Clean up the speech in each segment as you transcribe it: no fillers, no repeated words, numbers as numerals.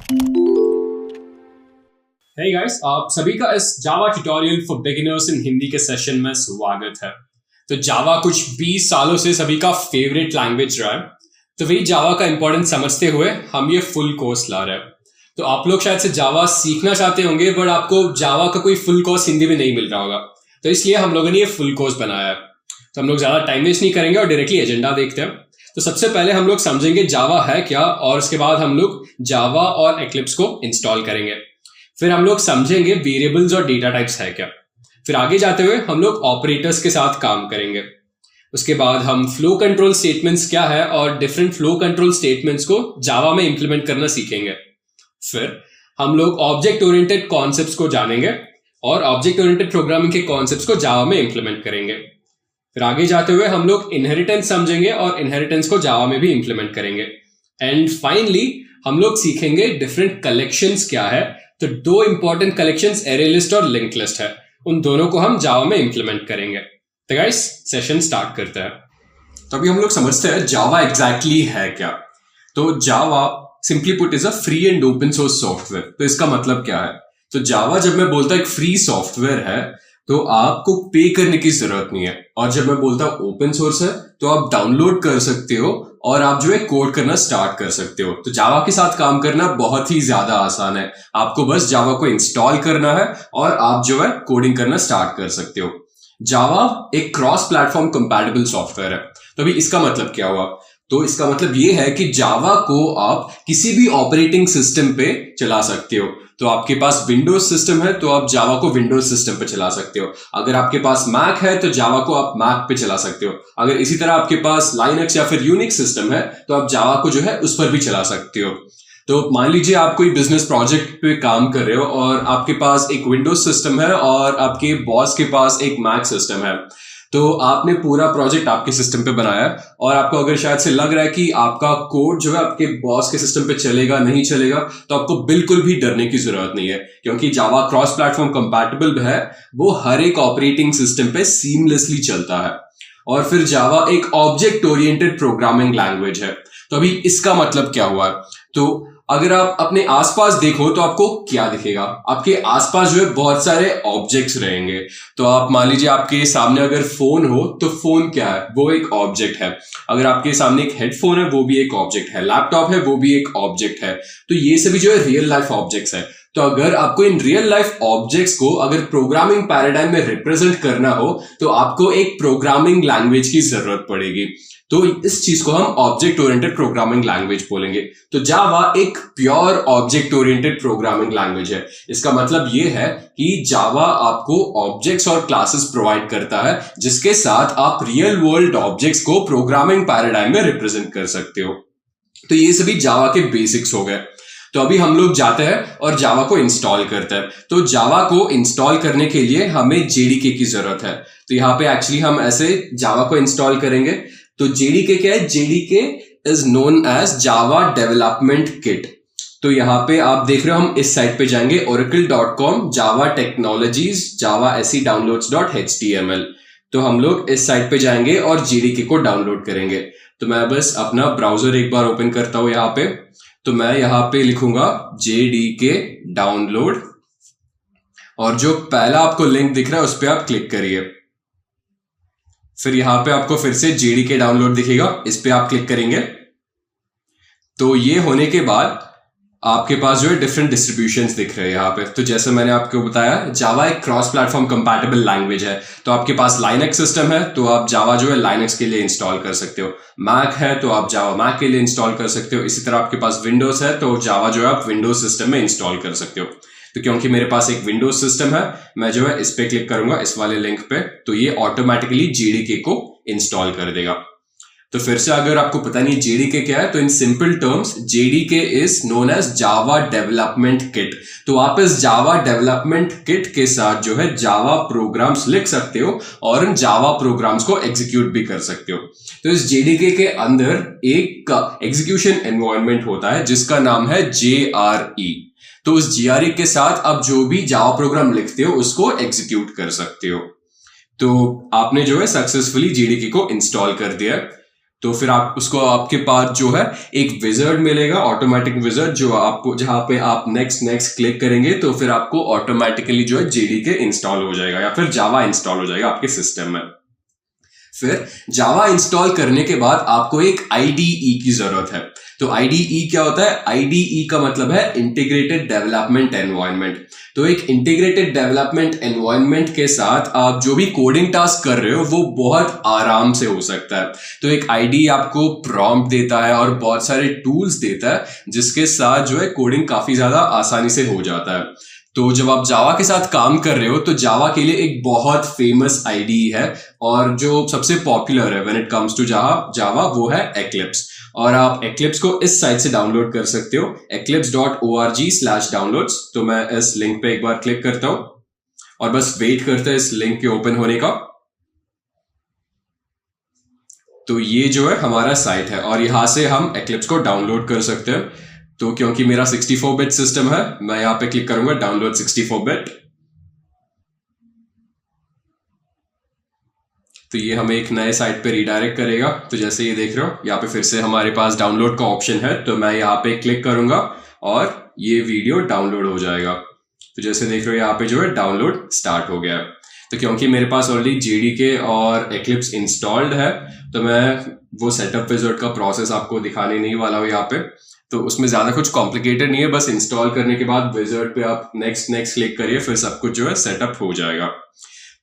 Hey guys, आप सभी का इस जावा ट्यूटोरियल फॉर बिगिनर्स इन हिंदी के सेशन में स्वागत है। तो जावा कुछ 20 सालों से सभी का फेवरेट लैंग्वेज रहा है, तो वही जावा का इंपॉर्टेंस समझते हुए हम ये फुल कोर्स ला रहे हैं। तो आप लोग शायद से जावा सीखना चाहते होंगे, बट आपको जावा का कोई फुल कोर्स हिंदी में नहीं मिल रहा होगा, तो इसलिए हम लोगों ने ये फुल कोर्स बनाया है। तो हम लोग ज्यादा टाइम वेस्ट नहीं करेंगे और डायरेक्टली एजेंडा देखते हैं। तो सबसे पहले हम लोग समझेंगे जावा है क्या, और उसके बाद हम लोग जावा और एक्लिप्स को इंस्टॉल करेंगे। फिर हम लोग समझेंगे वेरिएबल्स और डेटा टाइप्स है क्या। फिर आगे जाते हुए हम लोग ऑपरेटर्स के साथ काम करेंगे। उसके बाद हम फ्लो कंट्रोल स्टेटमेंट्स क्या है और डिफरेंट फ्लो कंट्रोल स्टेटमेंट्स को जावा में इंप्लीमेंट करना सीखेंगे। फिर हम लोग ऑब्जेक्ट ओरिएंटेड कॉन्सेप्ट्स को जानेंगे और ऑब्जेक्ट ओरिएंटेड प्रोग्रामिंग के कॉन्सेप्ट्स को जावा में इंप्लीमेंट करेंगे। फिर आगे जाते हुए हम लोग इनहेरिटेंस समझेंगे और इनहेरिटेंस को जावा में भी इंप्लीमेंट करेंगे। एंड फाइनली हम लोग सीखेंगे डिफरेंट कलेक्शंस क्या है। तो दो इंपॉर्टेंट कलेक्शंस एरे लिस्ट और लिंक लिस्ट है, उन दोनों को हम जावा में इंप्लीमेंट करेंगे। तो गाइस सेशन स्टार्ट करते हैं। तो अभी हम लोग समझते हैं जावा एग्जैक्टली है क्या। तो Java simply put is a free and open source software. तो इसका मतलब क्या है? तो जावा जब मैं बोलता एक फ्री सॉफ्टवेयर है तो आपको पे करने की जरूरत नहीं है, और जब मैं बोलता ओपन सोर्स है तो आप डाउनलोड कर सकते हो और आप जो है कोड करना स्टार्ट कर सकते हो। तो जावा के साथ काम करना बहुत ही ज्यादा आसान है। आपको बस जावा को इंस्टॉल करना है और आप जो है कोडिंग करना स्टार्ट कर सकते हो। जावा एक क्रॉस प्लेटफॉर्म कंपैटिबल सॉफ्टवेयर है। तो अभी इसका मतलब क्या हुआ? तो इसका मतलब ये है कि जावा को आप किसी भी ऑपरेटिंग सिस्टम पे चला सकते हो। तो आपके पास विंडोज सिस्टम है तो आप जावा को विंडोज सिस्टम पे चला सकते हो। अगर आपके पास मैक है तो जावा को आप मैक पे चला सकते हो। अगर इसी तरह आपके पास लाइनक्स या फिर यूनिक्स सिस्टम है तो आप जावा को जो है उस पर भी चला सकते हो। तो मान लीजिए आप कोई बिजनेस प्रोजेक्ट पे काम कर रहे हो और आपके पास एक विंडोज सिस्टम है और आपके बॉस के पास एक मैक सिस्टम है। तो आपने पूरा प्रोजेक्ट आपके सिस्टम पे बनाया है और आपको अगर शायद से लग रहा है कि आपका कोड जो है आपके बॉस के सिस्टम पे चलेगा नहीं चलेगा, तो आपको बिल्कुल भी डरने की जरूरत नहीं है, क्योंकि जावा क्रॉस प्लेटफॉर्म कंपैटिबल है। वो हर एक ऑपरेटिंग सिस्टम पे सीमलेसली चलता है। और फिर जावा एक ऑब्जेक्ट ओरिएंटेड प्रोग्रामिंग लैंग्वेज है। तो अभी इसका मतलब क्या हुआ? तो अगर आप अपने आसपास देखो तो आपको क्या दिखेगा? आपके आसपास जो है बहुत सारे ऑब्जेक्ट्स रहेंगे। तो आप मान लीजिए आपके सामने अगर फोन हो तो फोन क्या है? वो एक ऑब्जेक्ट है। अगर आपके सामने एक हेडफोन है वो भी एक ऑब्जेक्ट है। लैपटॉप है वो भी एक ऑब्जेक्ट है। तो ये सभी जो है रियल लाइफ ऑब्जेक्ट्स है। तो अगर आपको इन रियल लाइफ ऑब्जेक्ट्स को अगर प्रोग्रामिंग पैराडाइम में रिप्रेजेंट करना हो तो आपको एक प्रोग्रामिंग लैंग्वेज की जरूरत पड़ेगी। तो इस चीज को हम ऑब्जेक्ट ओरिएंटेड प्रोग्रामिंग लैंग्वेज बोलेंगे। तो जावा एक pure object oriented programming language है। इसका मतलब ये है कि जावा आपको ऑब्जेक्ट्स और क्लासेस प्रोवाइड करता है जिसके साथ आप रियल वर्ल्ड ऑब्जेक्ट्स को प्रोग्रामिंग पैराडाइम में रिप्रेजेंट कर सकते हो। तो ये सभी जावा के बेसिक्स हो गए। तो अभी हम लोग जाते हैं और जावा को इंस्टॉल करते हैं। तो जावा को इंस्टॉल करने के लिए हमें जेडीके की जरूरत है। तो यहाँ पे एक्चुअली हम ऐसे जावा को इंस्टॉल करेंगे। तो जेडीके क्या है? JDK is known as Java development kit. तो यहाँ पे आप देख रहे हो, हम इस साइट पे जाएंगे oracle.com java technologies java se downloads.html। तो हम लोग इस साइट पे जाएंगे और जेडीके को डाउनलोड करेंगे। तो मैं बस अपना ब्राउजर एक बार ओपन करता हूं यहाँ पे। तो मैं यहाँ पे लिखूंगा जेडीके डाउनलोड, और जो पहला आपको लिंक दिख रहा है उस पर आप क्लिक करिए। फिर यहां पे आपको फिर से जेडीके डाउनलोड दिखेगा, इस पे आप क्लिक करेंगे। तो ये होने के बाद आपके पास जो है डिफरेंट डिस्ट्रीब्यूशंस दिख रहे हैं यहाँ पे। तो जैसे मैंने आपको बताया, जावा एक क्रॉस प्लेटफॉर्म कंपैटिबल लैंग्वेज है। तो आपके पास लाइनक्स सिस्टम है तो आप जावा जो है लाइनक्स के लिए इंस्टॉल कर सकते हो। मैक है तो आप जावा मैक के लिए इंस्टॉल कर सकते हो। इसी तरह आपके पास विंडोज है तो जावा जो है आप विंडोज सिस्टम में इंस्टॉल कर सकते हो। तो क्योंकि मेरे पास एक विंडोज सिस्टम है, मैं जो है इस पे क्लिक करूंगा, इस वाले लिंक पे, तो ये ऑटोमेटिकली जेडीके को इंस्टॉल कर देगा। तो फिर से अगर आपको पता नहीं जेडीके क्या है, तो in simple terms JDK is known as Java development kit. तो आप इस जावा डेवलपमेंट किट के साथ जो है जावा प्रोग्राम्स लिख सकते हो और इन जावा प्रोग्राम्स को एग्जीक्यूट भी कर सकते हो। तो इस जेडीके के अंदर एक एग्जीक्यूशन एनवायरनमेंट होता है जिसका नाम है JRE। तो उस JRE के साथ आप जो भी जावा प्रोग्राम लिखते हो उसको एग्जीक्यूट कर सकते हो। तो आपने जो है सक्सेसफुली जेडीके को इंस्टॉल कर दिया। तो फिर आप उसको आपके पास जो है एक विजर्ड मिलेगा, ऑटोमेटिक विजर्ड, जो आपको जहां पे आप नेक्स्ट क्लिक करेंगे तो फिर आपको ऑटोमेटिकली जो है जेडीके इंस्टॉल हो जाएगा या फिर जावा इंस्टॉल हो जाएगा आपके सिस्टम में। फिर जावा इंस्टॉल करने के बाद आपको एक आईडीई की जरूरत है। तो आईडीई क्या होता है? आईडीई का मतलब है इंटीग्रेटेड डेवलपमेंट एनवायरनमेंट। तो एक इंटीग्रेटेड डेवलपमेंट एनवायरनमेंट के साथ आप जो भी कोडिंग टास्क कर रहे हो वो बहुत आराम से हो सकता है। तो एक आईडीई आपको प्रॉम्प्ट देता है और बहुत सारे टूल्स देता है जिसके साथ जो है कोडिंग काफी ज्यादा आसानी से हो जाता है। तो जब आप जावा के साथ काम कर रहे हो तो जावा के लिए एक बहुत फेमस आईडीई है और जो सबसे पॉपुलर है when it comes to Java वो है एक्लिप्स। और आप एक्लिप्स को इस साइट से डाउनलोड कर सकते हो, eclipse.org/downloads। तो मैं इस लिंक पे एक बार क्लिक करता हूं और बस वेट करते हैं इस लिंक के ओपन होने का। तो ये जो है हमारा साइट है और यहां से हम एक्लिप्स को डाउनलोड कर सकते हैं। तो क्योंकि मेरा 64 बिट सिस्टम है मैं यहां पे क्लिक करूंगा डाउनलोड 64 बिट। तो ये हमें एक नए साइट पे रिडायरेक्ट करेगा। तो जैसे ये देख रहे हो यहाँ पे फिर से हमारे पास डाउनलोड का ऑप्शन है, तो मैं यहाँ पे क्लिक करूंगा और ये वीडियो डाउनलोड हो जाएगा। तो जैसे देख रहे हो यहाँ पे जो है डाउनलोड स्टार्ट हो गया है। तो क्योंकि मेरे पास ऑलरेडी जेडीके और एक्लिप्स इंस्टॉल्ड है तो मैं वो सेटअप विजार्ड का प्रोसेस आपको दिखाने नहीं वाला हूँ यहाँ पे। तो उसमें ज्यादा कुछ कॉम्प्लिकेटेड नहीं है, बस इंस्टॉल करने के बाद विजार्ड पे आप नेक्स्ट क्लिक करिए, फिर सब कुछ जो है सेटअप हो जाएगा।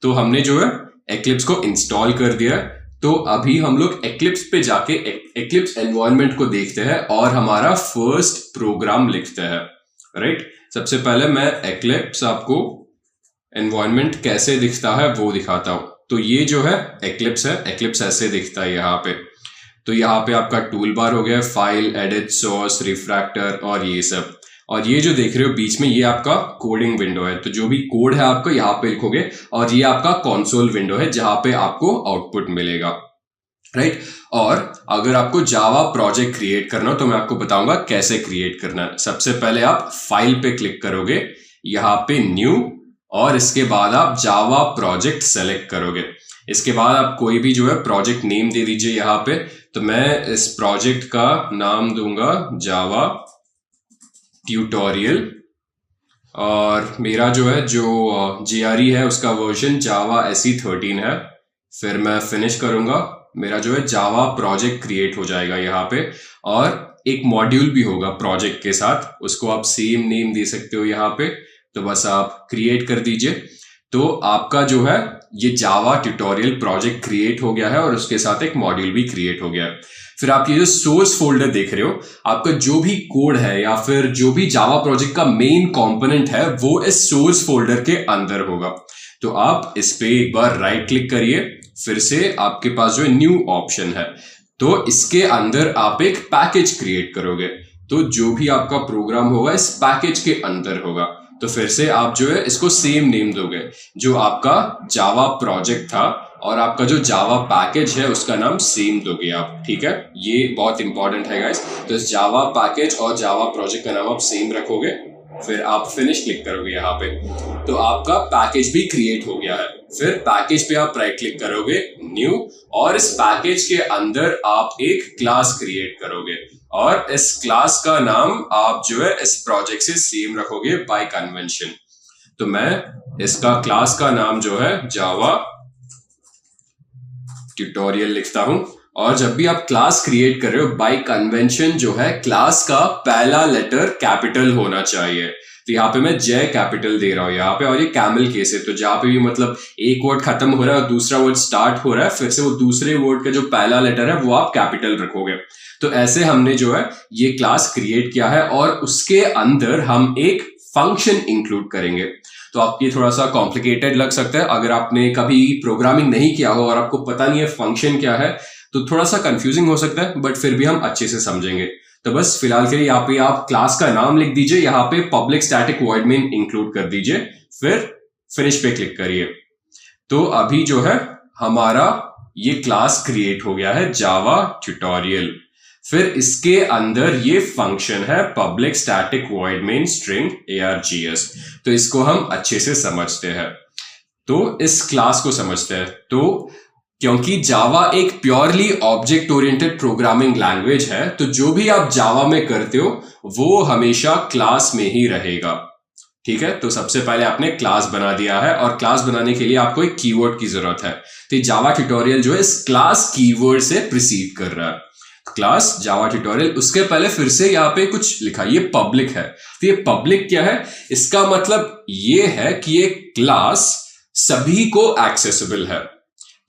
तो हमने जो है एक्लिप्स को इंस्टॉल कर दिया। तो अभी हम लोग एक्लिप्स पे जाके एक्लिप्स एनवायरनमेंट को देखते हैं और हमारा फर्स्ट प्रोग्राम लिखते हैं, राइट। सबसे पहले मैं एक्लिप्स आपको एनवायरनमेंट कैसे दिखता है वो दिखाता हूं। तो ये जो है एक्लिप्स है, एक्लिप्स ऐसे दिखता है यहाँ पे। तो यहाँ पे आपका टूल बार हो गया, फाइल, एडिट, सोर्स, रिफ्रैक्टर और ये सब। और ये जो देख रहे हो बीच में ये आपका कोडिंग विंडो है। तो जो भी कोड है आपको यहाँ पे लिखोगे और ये आपका कंसोल विंडो है जहां पे आपको आउटपुट मिलेगा, राइट। और अगर आपको जावा प्रोजेक्ट क्रिएट करना हो तो मैं आपको बताऊंगा कैसे क्रिएट करना है। सबसे पहले आप फाइल पे क्लिक करोगे, यहाँ पे न्यू, और इसके बाद आप जावा प्रोजेक्ट सेलेक्ट करोगे। इसके बाद आप कोई भी जो है प्रोजेक्ट नेम दे दीजिए यहाँ पे। तो मैं इस प्रोजेक्ट का नाम दूंगा जावा ट्यूटोरियल और मेरा जो है जो जीआरई है उसका वर्जन जावा SE13 है। फिर मैं फिनिश करूंगा, मेरा जो है जावा प्रोजेक्ट क्रिएट हो जाएगा यहाँ पे। और एक मॉड्यूल भी होगा प्रोजेक्ट के साथ, उसको आप सेम नेम दे सकते हो यहाँ पे। तो बस आप क्रिएट कर दीजिए। तो आपका जो है ये जावा ट्यूटोरियल प्रोजेक्ट क्रिएट हो गया है और उसके साथ एक मॉड्यूल भी क्रिएट हो गया है। फिर आप ये जो सोर्स फोल्डर देख रहे हो, आपका जो भी कोड है या फिर जो भी जावा प्रोजेक्ट का मेन कंपोनेंट है वो इस सोर्स फोल्डर के अंदर होगा। तो आप इस पे एक बार राइट क्लिक करिए, फिर से आपके पास जो है न्यू ऑप्शन है। तो इसके अंदर आप एक पैकेज क्रिएट करोगे। तो जो भी आपका प्रोग्राम होगा इस पैकेज के अंदर होगा। तो फिर से आप जो है इसको सेम नेम दोगे जो आपका जावा प्रोजेक्ट था, और आपका जो जावा पैकेज है उसका नाम सेम दोगे आप, ठीक है। ये बहुत इंपॉर्टेंट है गाइस। तो इस जावा पैकेज और जावा प्रोजेक्ट का नाम आप सेम रखोगे, फिर आप फिनिश क्लिक करोगे यहाँ पे। तो आपका पैकेज भी क्रिएट हो गया है। फिर पैकेज पे आप राइट क्लिक करोगे, न्यू, और इस पैकेज के अंदर आप एक क्लास क्रिएट करोगे और इस क्लास का नाम आप जो है इस प्रोजेक्ट से सेम रखोगे बाय कन्वेंशन। तो मैं इसका क्लास का नाम जो है जावा ट्यूटोरियल लिखता हूं। और जब भी आप क्लास क्रिएट कर रहे हो बाय कन्वेंशन जो है क्लास का पहला लेटर कैपिटल होना चाहिए। तो यहाँ पे मैं जे कैपिटल दे रहा हूं यहाँ पे, और ये कैमल केस है। तो जहां पे भी मतलब एक वर्ड खत्म हो रहा है और दूसरा वर्ड स्टार्ट हो रहा है, फिर से वो दूसरे वर्ड का जो पहला लेटर है वो आप कैपिटल रखोगे। तो ऐसे हमने जो है ये क्लास क्रिएट किया है और उसके अंदर हम एक फंक्शन इंक्लूड करेंगे। तो आपकी थोड़ा सा कॉम्प्लिकेटेड लग सकता है, अगर आपने कभी प्रोग्रामिंग नहीं किया हो और आपको पता नहीं है फंक्शन क्या है तो थोड़ा सा कंफ्यूजिंग हो सकता है, बट फिर भी हम अच्छे से समझेंगे। तो बस फिलहाल के लिए यहाँ पे आप क्लास का नाम लिख दीजिए, यहाँ पे public static void main include कर दीजिए, फिर फिनिश पे क्लिक करिए। तो अभी जो है हमारा ये क्लास क्रिएट हो गया है जावा ट्यूटोरियल। फिर इसके अंदर ये फंक्शन है public static void main string args। तो इसको हम अच्छे से समझते हैं। तो इस क्लास को समझते हैं। तो क्योंकि जावा एक purely object oriented programming language है, तो जो भी आप जावा में करते हो वो हमेशा क्लास में ही रहेगा। ठीक है, तो सबसे पहले आपने क्लास बना दिया है और क्लास बनाने के लिए आपको एक कीवर्ड की जरूरत है। तो जावा ट्यूटोरियल जो है इस क्लास कीवर्ड से प्रिसीड कर रहा है। क्लास जावा ट्यूटोरियल, उसके पहले फिर से यहाँ पे कुछ लिखा, ये पब्लिक है। तो ये पब्लिक क्या है, इसका मतलब ये है कि ये क्लास सभी को एक्सेसिबल है,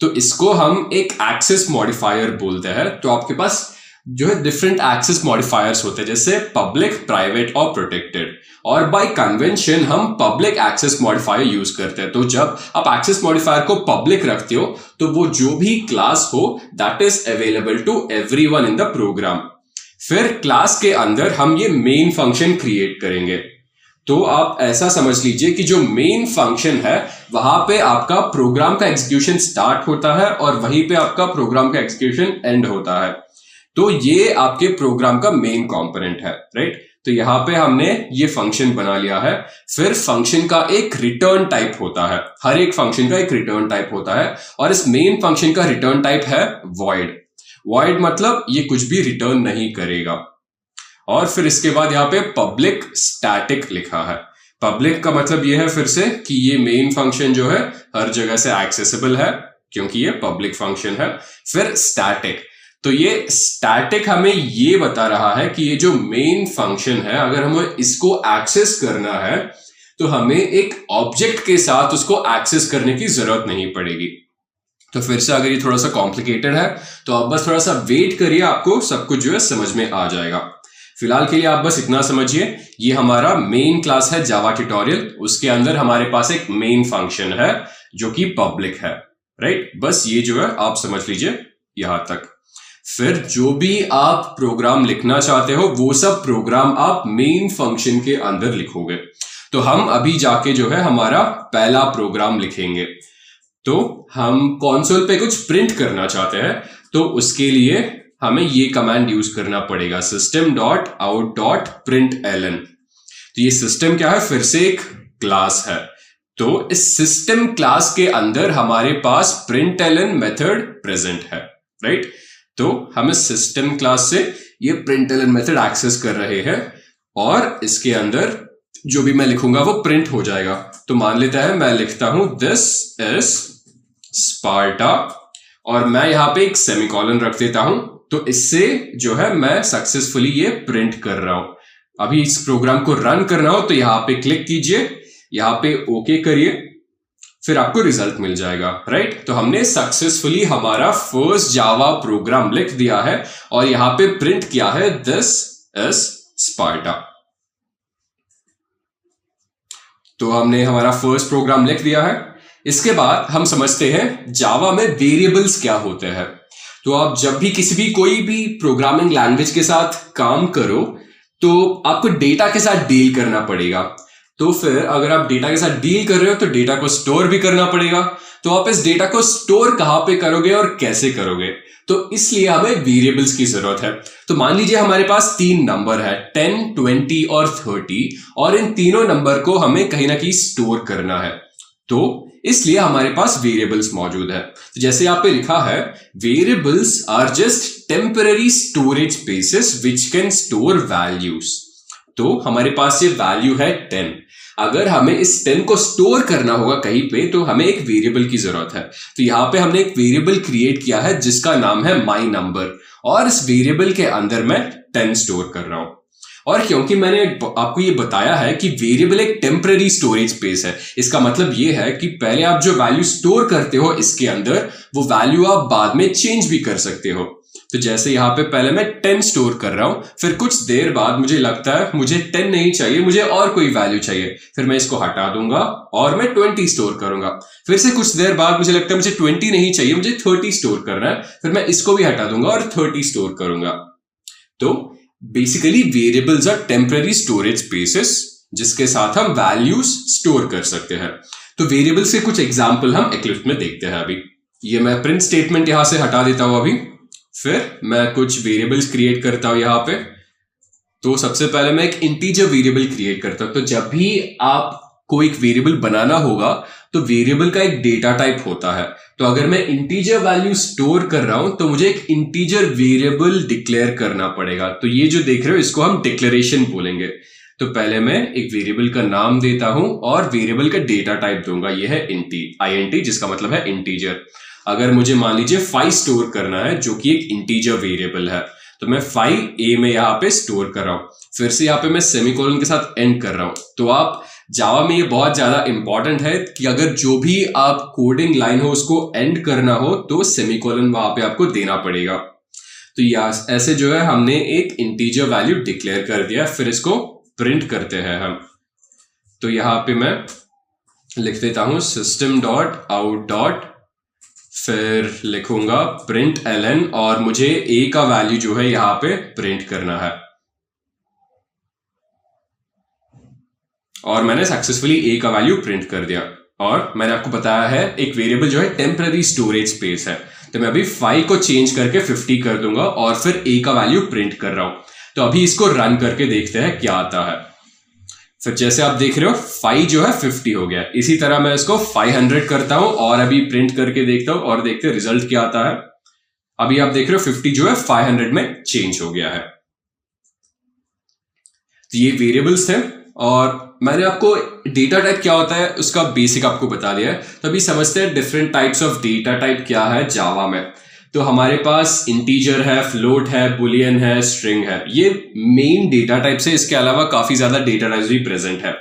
तो इसको हम एक एक्सेस मॉडिफायर बोलते हैं। तो आपके पास जो है डिफरेंट एक्सेस मॉडिफायर्स होते हैं, जैसे पब्लिक, प्राइवेट और प्रोटेक्टेड, और बाय कन्वेंशन हम पब्लिक एक्सेस मॉडिफायर यूज करते हैं। तो जब आप एक्सेस मॉडिफायर को पब्लिक रखते हो तो वो जो भी क्लास हो that is available to everyone in the program. फिर क्लास के अंदर हम ये मेन फंक्शन क्रिएट करेंगे। तो आप ऐसा समझ लीजिए कि जो मेन फंक्शन है वहां पे आपका प्रोग्राम का एग्जीक्यूशन स्टार्ट होता है और वहीं पे आपका प्रोग्राम का एग्जीक्यूशन एंड होता है। तो ये आपके प्रोग्राम का मेन कंपोनेंट है, राइट। तो यहां पे हमने ये फंक्शन बना लिया है। फिर फंक्शन का एक रिटर्न टाइप होता है, हर एक फंक्शन का एक रिटर्न टाइप होता है, और इस मेन फंक्शन का रिटर्न टाइप है वॉइड। वॉइड मतलब ये कुछ भी रिटर्न नहीं करेगा। और फिर इसके बाद यहाँ पे पब्लिक स्टैटिक लिखा है। पब्लिक का मतलब ये है फिर से कि ये मेन फंक्शन जो है हर जगह से एक्सेसिबल है क्योंकि ये पब्लिक फंक्शन है। फिर स्टैटिक, तो ये स्टैटिक हमें ये बता रहा है कि ये जो मेन फंक्शन है अगर हमें इसको एक्सेस करना है तो हमें एक ऑब्जेक्ट के साथ उसको एक्सेस करने की जरूरत नहीं पड़ेगी। तो फिर से अगर ये थोड़ा सा कॉम्प्लिकेटेड है तो आप बस थोड़ा सा वेट करिए, आपको सब कुछ जो है समझ में आ जाएगा। फिलहाल के लिए आप बस इतना समझिए, ये हमारा मेन क्लास है जावा ट्यूटोरियल, उसके अंदर हमारे पास एक मेन फंक्शन है जो कि पब्लिक है, राइट। बस ये जो है आप समझ लीजिए यहां तक। फिर जो भी आप प्रोग्राम लिखना चाहते हो वो सब प्रोग्राम आप मेन फंक्शन के अंदर लिखोगे। तो हम अभी जाके जो है हमारा पहला प्रोग्राम लिखेंगे। तो हम कंसोल पे कुछ प्रिंट करना चाहते हैं, तो उसके लिए हमें ये कमांड यूज करना पड़ेगा, system.out.println। तो ये सिस्टम क्या है, फिर से एक क्लास है। तो इस सिस्टम क्लास के अंदर हमारे पास println मेथड प्रेजेंट है, राइट। तो हम इस सिस्टम क्लास से ये println मेथड एक्सेस कर रहे हैं और इसके अंदर जो भी मैं लिखूंगा वो प्रिंट हो जाएगा। तो मान लेता है मैं लिखता हूं दिस इज स्पार्टा और मैं यहां पे एक सेमीकोलन रख देता हूं, तो इससे जो है मैं सक्सेसफुली ये प्रिंट कर रहा हूं। अभी इस प्रोग्राम को रन करना हो तो यहां पे क्लिक कीजिए, यहां पे ओके करिए, फिर आपको रिजल्ट मिल जाएगा, राइट। तो हमने सक्सेसफुली हमारा फर्स्ट जावा प्रोग्राम लिख दिया है और यहां पे प्रिंट किया है दिस इज स्पार्टा। तो हमने हमारा फर्स्ट प्रोग्राम लिख दिया है। इसके बाद हम समझते हैं जावा में वेरिएबल्स क्या होते हैं। तो आप जब भी किसी भी कोई भी प्रोग्रामिंग लैंग्वेज के साथ काम करो तो आपको डेटा के साथ डील करना पड़ेगा। तो फिर अगर आप डेटा के साथ डील कर रहे हो तो डेटा को स्टोर भी करना पड़ेगा। तो आप इस डेटा को स्टोर कहां पे करोगे और कैसे करोगे, तो इसलिए हमें वेरिएबल्स की जरूरत है। तो मान लीजिए हमारे पास 3 नंबर है 10, 20 और 30, और इन तीनों नंबर को हमें कहीं ना कहीं स्टोर करना है, तो इसलिए हमारे पास वेरिएबल्स मौजूद है। तो जैसे यहाँ पे लिखा है, variables are just temporary storage spaces which can store values. तो हमारे पास ये वैल्यू है 10। अगर हमें इस 10 को स्टोर करना होगा कहीं पे तो हमें एक वेरिएबल की जरूरत है। तो यहाँ पे हमने एक वेरिएबल क्रिएट किया है जिसका नाम है माई नंबर, और इस वेरिएबल के अंदर मैं 10 स्टोर कर रहा हूं। और क्योंकि मैंने आपको ये बताया है कि वेरिएबल एक टेम्पररी स्टोरेज स्पेस है, इसका मतलब ये है कि पहले आप जो वैल्यू स्टोर करते हो इसके अंदर, वो वैल्यू आप बाद में चेंज भी कर सकते हो। तो जैसे यहां पे पहले मैं 10 स्टोर कर रहा हूं, फिर कुछ देर बाद मुझे लगता है मुझे 10 नहीं चाहिए, मुझे और कोई वैल्यू चाहिए, फिर मैं इसको हटा दूंगा और मैं 20 स्टोर करूंगा। फिर से कुछ देर बाद मुझे लगता है मुझे 20 नहीं चाहिए, मुझे 30 स्टोर करना है, फिर मैं इसको भी हटा दूंगा और 30 स्टोर करूंगा। तो basically variables are temporary storage spaces जिसके साथ हम वैल्यूज स्टोर कर सकते हैं। तो वेरिएबल्स के कुछ एग्जांपल हम इक्लिप्स में देखते हैं। अभी ये मैं प्रिंट स्टेटमेंट यहां से हटा देता हूं, अभी फिर मैं कुछ वेरिएबल्स क्रिएट करता हूं यहां पे। तो सबसे पहले मैं एक इंटीजर वेरिएबल क्रिएट करता हूं। तो जब भी आप को एक वेरिएबल बनाना होगा तो वेरिएबल का एक डेटा टाइप होता है। तो अगर मैं इंटीजर वैल्यू स्टोर कर रहा हूं तो मुझे एक इंटीजर वेरिएबल डिक्लेयर करना पड़ेगा। तो ये जो देख रहे हो इसको हम डिक्लेरेशन बोलेंगे। तो पहले मैं एक वेरिएबल का नाम देता हूं और वेरिएबल का डेटा टाइप दूंगा, ये है इंट जिसका मतलब है इंटीजर। अगर मुझे मान लीजिए 5 स्टोर करना है जो कि एक इंटीजर वेरिएबल है, तो मैं 5 ए में यहां पे स्टोर कर रहा हूं। फिर से यहां पे मैं सेमीकोलन के साथ एंड कर रहा हूं। तो आप जावा में ये बहुत ज्यादा इंपॉर्टेंट है कि अगर जो भी आप कोडिंग लाइन हो उसको एंड करना हो तो सेमीकोलन वहां पे आपको देना पड़ेगा। तो ऐसे जो है हमने एक इंटीजर वैल्यू डिक्लेयर कर दिया। फिर इसको प्रिंट करते हैं हम। तो यहां पे मैं लिख देता हूं system डॉट आउट डॉट, फिर लिखूंगा प्रिंट ln और मुझे a का वैल्यू जो है यहां पे प्रिंट करना है। और मैंने सक्सेसफुली a का वैल्यू प्रिंट कर दिया। और मैंने आपको बताया है एक वेरिएबल जो है टेम्पररी स्टोरेज स्पेस है, तो मैं अभी 5 को चेंज करके 50 कर दूंगा और फिर a का वैल्यू प्रिंट कर रहा हूं। तो अभी इसको रन करके देखते हैं क्या आता है। फिर जैसे आप देख रहे हो 5 जो है 50 हो गया। इसी तरह मैं इसको 500 करता हूं और अभी प्रिंट करके देखता हूं और देखते हैं रिजल्ट क्या आता है। अभी आप देख रहे हो 50 जो है 500 में चेंज हो गया है। तो ये वेरिएबल्स थे और मैंने आपको डेटा टाइप क्या होता है उसका बेसिक आपको बता दिया है। तो अभी समझते हैं different types of data type क्या है जावा में। तो हमारे पास इंटीजर है, फ्लोट है, बुलियन है, स्ट्रिंग है। ये मेन डेटा टाइप्स है। इसके अलावा काफी ज्यादा डेटा टाइप्स भी प्रेजेंट है।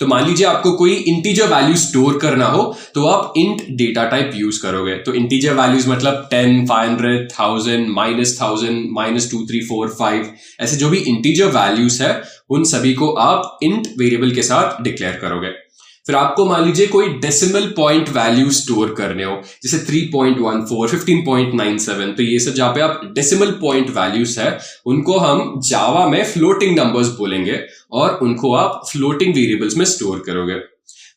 तो मान लीजिए आपको कोई इंटीजर वैल्यू स्टोर करना हो तो आप इंट डेटा टाइप यूज करोगे। तो इंटीजर वैल्यूज मतलब 10, 500, 1000, -1000, -2, 3, 4, 5 ऐसे जो भी इंटीजर वैल्यूज है उन सभी को आप इंट वेरिएबल के साथ डिक्लेयर करोगे। फिर आपको मान लीजिए कोई डेसिमल पॉइंट वैल्यू स्टोर करने हो, जैसे 3.14, 15.97, तो ये सब जहां पे आप डेसिमल पॉइंट वैल्यूज है उनको हम जावा में फ्लोटिंग नंबर्स बोलेंगे और उनको आप फ्लोटिंग वेरिएबल्स में स्टोर करोगे।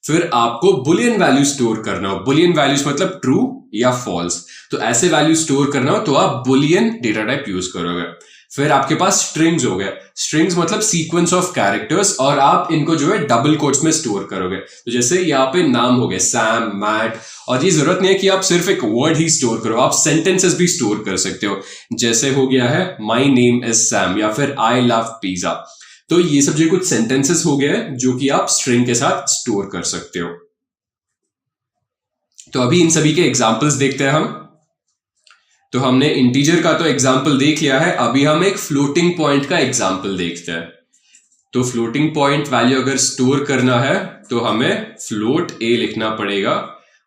फिर आपको बुलियन वैल्यू स्टोर करना हो, बुलियन वैल्यूज मतलब ट्रू या फॉल्स, तो ऐसे वैल्यू स्टोर करना हो तो आप बुलियन डेटा टाइप यूज करोगे। फिर आपके पास स्ट्रिंग्स हो गए, स्ट्रिंग्स मतलब सीक्वेंस ऑफ कैरेक्टर्स और आप इनको जो है डबल कोट्स में स्टोर करोगे। तो जैसे यहाँ पे नाम हो गए सैम, मैट, और ये जरूरत नहीं है कि आप सिर्फ एक वर्ड ही स्टोर करो, आप सेंटेंसेस भी स्टोर कर सकते हो। जैसे हो गया है माई नेम इज सैम या फिर आई लव पिज्जा। तो ये सब जो कुछ सेंटेंसेस हो गए जो कि आप स्ट्रिंग के साथ स्टोर कर सकते हो। तो अभी इन सभी के एग्जाम्पल्स देखते हैं हम। तो हमने इंटीजर का तो एग्जाम्पल देख लिया है, अभी हम एक फ्लोटिंग पॉइंट का एग्जाम्पल देखते हैं। तो फ्लोटिंग पॉइंट वैल्यू अगर स्टोर करना है तो हमें फ्लोट ए लिखना पड़ेगा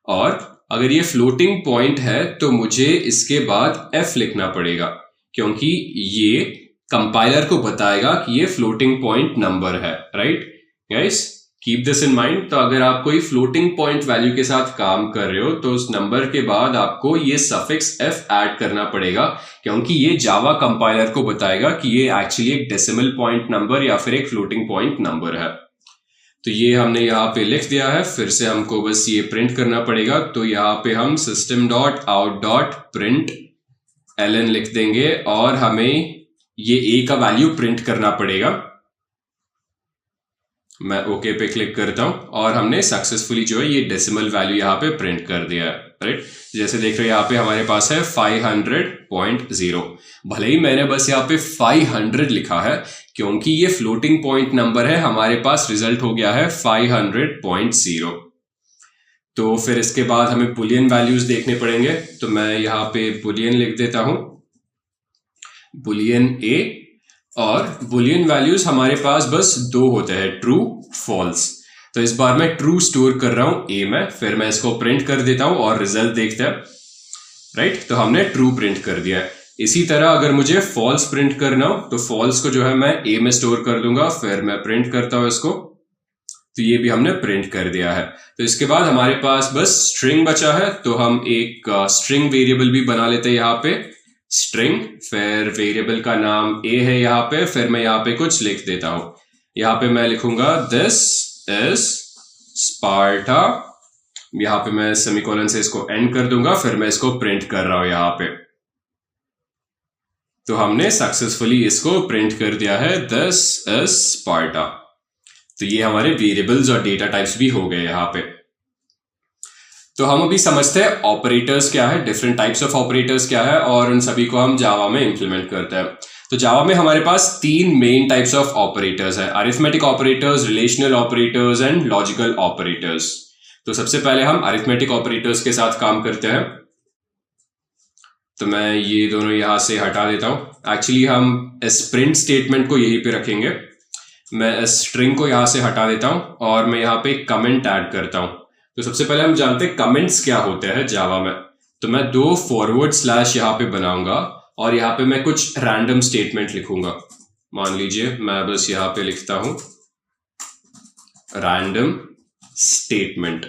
और अगर ये फ्लोटिंग पॉइंट है तो मुझे इसके बाद एफ लिखना पड़ेगा क्योंकि ये कंपाइलर को बताएगा कि ये फ्लोटिंग पॉइंट नंबर है। Right guys, keep this in mind. तो अगर आप कोई फ्लोटिंग पॉइंट वैल्यू के साथ काम कर रहे हो तो उस नंबर के बाद आपको ये सफिक्स एफ ऐड करना पड़ेगा क्योंकि ये जावा कंपाइलर को बताएगा कि ये एक्चुअली एक डेसिमल पॉइंट नंबर या फिर एक फ्लोटिंग पॉइंट नंबर है। तो ये हमने यहाँ पे लिख दिया है। फिर से हमको बस ये प्रिंट करना पड़ेगा। तो यहाँ पे हम system dot out dot print ln लिख देंगे और हमें ये a का वैल्यू प्रिंट करना पड़ेगा। मैं ओके पे क्लिक करता हूं और हमने सक्सेसफुली जो है ये डेसिमल वैल्यू यहाँ पे प्रिंट कर दिया है। राइट, जैसे देख रहे हैं यहाँ पे हमारे पास है 500.0। भले ही मैंने बस यहाँ पे 500 लिखा है क्योंकि ये फ्लोटिंग पॉइंट नंबर है, हमारे पास रिजल्ट हो गया है 500.0। तो फिर इसके बाद हमें बुलियन वैल्यूज देखने पड़ेंगे। तो मैं यहाँ पे बुलियन लिख देता हूं, बुलियन ए, और बुलियन वैल्यूज हमारे पास बस दो होते हैं, ट्रू, फॉल्स। तो इस बार मैं ट्रू स्टोर कर रहा हूं ए में, फिर मैं इसको प्रिंट कर देता हूं और रिजल्ट देखते हैं। राइट, तो हमने ट्रू प्रिंट कर दिया है। इसी तरह अगर मुझे फॉल्स प्रिंट करना हो तो फॉल्स को जो है मैं ए में स्टोर कर दूंगा, फिर मैं प्रिंट करता हूं इसको। तो ये भी हमने प्रिंट कर दिया है। तो इसके बाद हमारे पास बस स्ट्रिंग बचा है, तो हम एक स्ट्रिंग वेरिएबल भी बना लेते हैं यहाँ पे, स्ट्रिंग, फिर वेरिएबल का नाम ए है यहाँ पे, फिर मैं यहाँ पे कुछ लिख देता हूं। यहाँ पे मैं लिखूंगा दिस इज स्पार्टा, यहाँ पे मैं सेमीकोलन से इसको एंड कर दूंगा, फिर मैं इसको प्रिंट कर रहा हूं यहाँ पे। तो हमने सक्सेसफुली इसको प्रिंट कर दिया है, दिस इज स्पार्टा। तो तो ये हमारे वेरिएबल्स और डेटा टाइप्स भी हो गए यहाँ पे। तो हम अभी समझते हैं ऑपरेटर्स क्या है, डिफरेंट टाइप्स ऑफ ऑपरेटर्स क्या है, और उन सभी को हम जावा में इंप्लीमेंट करते हैं। तो जावा में हमारे पास 3 मेन टाइप्स ऑफ ऑपरेटर्स है, arithmetic operators, relational operators and logical operators. तो सबसे पहले हम अरिथमेटिक ऑपरेटर्स के साथ काम करते हैं। तो मैं ये दोनों यहां से हटा देता हूं। एक्चुअली हम इस प्रिंट स्टेटमेंट को यहीं पे रखेंगे। मैं इस स्ट्रिंग को यहां से हटा देता हूं और मैं यहां पे कमेंट ऐड करता हूं। तो सबसे पहले हम जानते हैं कमेंट्स क्या होते हैं जावा में। तो मैं 2 फॉरवर्ड स्लैश यहां पे बनाऊंगा और यहां पे मैं कुछ रैंडम स्टेटमेंट लिखूंगा। मान लीजिए मैं बस यहां पे लिखता हूं रैंडम स्टेटमेंट।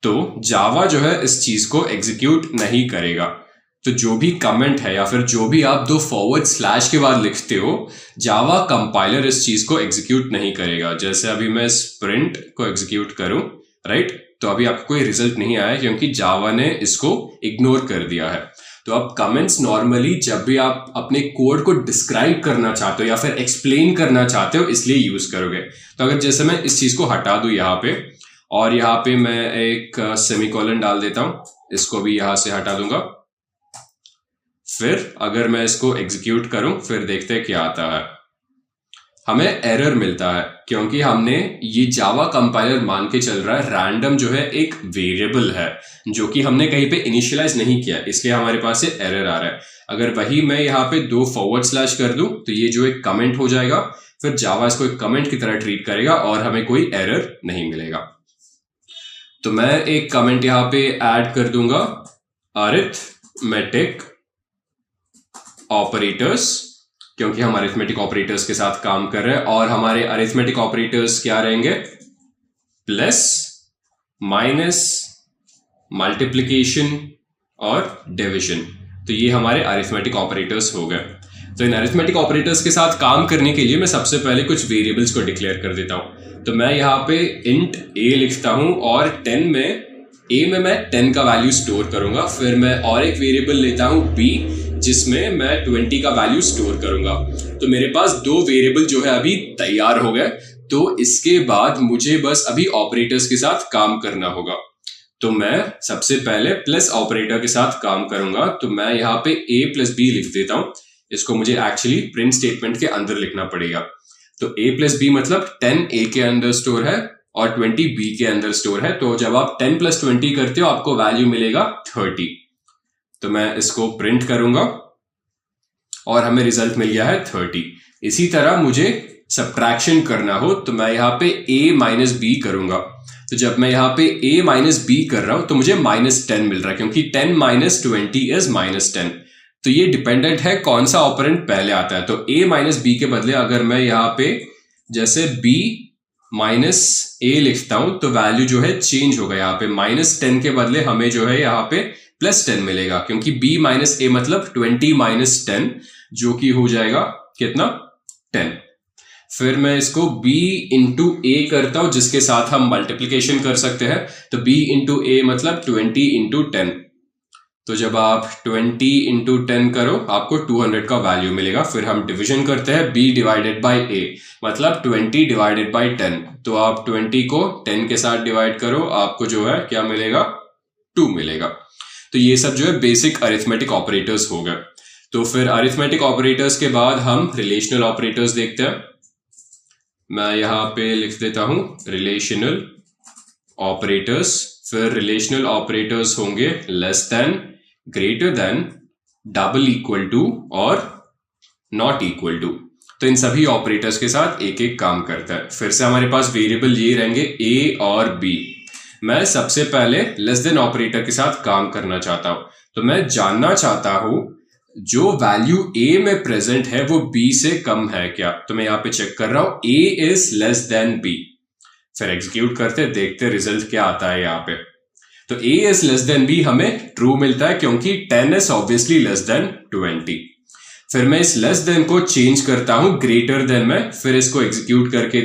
तो जावा जो है इस चीज को एग्जीक्यूट नहीं करेगा। तो जो भी कमेंट है या फिर जो भी आप 2 फॉरवर्ड स्लैश के बाद लिखते हो, जावा कंपाइलर इस चीज को एग्जीक्यूट नहीं करेगा। जैसे अभी मैं इस प्रिंट को एग्जीक्यूट करूं, राइट, तो अभी आपको कोई रिजल्ट नहीं आया क्योंकि जावा ने इसको इग्नोर कर दिया है। तो अब कमेंट्स नॉर्मली जब भी आप अपने कोड को डिस्क्राइब करना चाहते हो या फिर एक्सप्लेन करना चाहते हो, इसलिए यूज करोगे। तो अगर जैसे मैं इस चीज को हटा दूं यहाँ पे और यहाँ पे मैं एक सेमीकोलन डाल देता हूं, इसको भी यहां से हटा दूंगा। फिर अगर मैं इसको एग्जीक्यूट करूं, फिर देखते हैं क्या आता है। हमें एरर मिलता है क्योंकि हमने ये जावा कंपाइलर मान के चल रहा है रैंडम जो है एक वेरिएबल है जो कि हमने कहीं पे इनिशियलाइज नहीं किया, इसलिए हमारे पास ये एरर आ रहा है। अगर वही मैं यहाँ पे 2 फॉरवर्ड स्लैश कर दूं तो ये जो एक कमेंट हो जाएगा, फिर जावा इसको एक कमेंट की तरह ट्रीट करेगा और हमें कोई एरर नहीं मिलेगा। तो मैं एक कमेंट यहाँ पे ऐड कर दूंगा, अरिथमेटिक ऑपरेटर्स, क्योंकि हम अरिथमेटिक ऑपरेटर्स के साथ काम कर रहे हैं और हमारे अरिथमेटिक ऑपरेटर्स क्या रहेंगे, प्लस, माइनस, मल्टीप्लिकेशन और डिविजन। तो ये हमारे अरिथमेटिक ऑपरेटर्स हो गए। तो इन अरिथमेटिक ऑपरेटर्स के साथ काम करने के लिए मैं सबसे पहले कुछ वेरिएबल्स को डिक्लेयर कर देता हूं। तो मैं यहाँ पे इंट a लिखता हूं और 10 में a में मैं 10 का वैल्यू स्टोर करूंगा। फिर मैं और एक वेरिएबल लेता हूं b, जिसमें मैं 20 का वैल्यू स्टोर करूंगा। तो मेरे पास 2 वेरिएबल जो है अभी तैयार हो गए। तो इसके बाद मुझे बस अभी ऑपरेटर्स के साथ काम करना होगा। तो मैं सबसे पहले प्लस ऑपरेटर के साथ काम करूंगा। तो मैं यहाँ पे a प्लस b लिख देता हूं। इसको मुझे एक्चुअली प्रिंट स्टेटमेंट के अंदर लिखना पड़ेगा। तो a प्लस b मतलब 10 a के अंदर स्टोर है और 20 b के अंदर स्टोर है। तो जब आप 10 प्लस 20 करते हो आपको वैल्यू मिलेगा 30। तो मैं इसको प्रिंट करूंगा और हमें रिजल्ट मिल गया है 30। इसी तरह मुझे सब्ट्रैक्शन करना हो तो मैं यहाँ पे a माइनस b करूंगा। तो जब मैं यहाँ पे a माइनस b कर रहा हूं तो मुझे -10 मिल रहा है क्योंकि 10 माइनस 20 इज -10। तो ये डिपेंडेंट है कौन सा ऑपरेंड पहले आता है। तो a माइनस b के बदले अगर मैं यहाँ पे जैसे b माइनस a लिखता हूं तो वैल्यू जो है चेंज होगा। यहाँ पे -10 के बदले हमें जो है यहाँ पे +10 मिलेगा क्योंकि b माइनस a मतलब 20 माइनस 10 जो कि हो जाएगा कितना, 10। फिर मैं इसको b इंटू a करता हूं जिसके साथ हम मल्टीप्लीकेशन कर सकते हैं। तो b इंटू a मतलब 20 इंटू 10। तो जब आप 20 इंटू 10 करो आपको 200 का वैल्यू मिलेगा। फिर हम डिवीजन करते हैं b डिवाइडेड बाई a मतलब 20 डिवाइडेड बाई 10। तो आप 20 को 10 के साथ डिवाइड करो, आपको जो है क्या मिलेगा, 2 मिलेगा। तो ये सब जो है बेसिक अरिथमेटिक ऑपरेटर्स हो गए। तो फिर अरिथमेटिक ऑपरेटर्स के बाद हम रिलेशनल ऑपरेटर्स देखते हैं। मैं यहाँ पे लिख देता हूं रिलेशनल ऑपरेटर्स। फिर रिलेशनल ऑपरेटर्स होंगे less than, greater than, double equal to और नॉट इक्वल टू। तो इन सभी ऑपरेटर्स के साथ एक एक काम करता है। फिर से हमारे पास वेरिएबल ये रहेंगे a और b। मैं सबसे पहले लेस देन ऑपरेटर के साथ काम करना चाहता हूं। तो मैं जानना चाहता हूं जो वैल्यू a में प्रेजेंट है वो b से कम है क्या। तो मैं यहाँ पे चेक कर रहा हूं a is less than b। फिर एग्जीक्यूट करते देखते रिजल्ट क्या आता है यहाँ पे। तो a is less than b हमें ट्रू मिलता है क्योंकि 10 इज ऑब्वियसली लेस देन 20। फिर मैं इस लेस देन को चेंज करता हूं ग्रेटर देन में। फिर इसको एग्जीक्यूट करके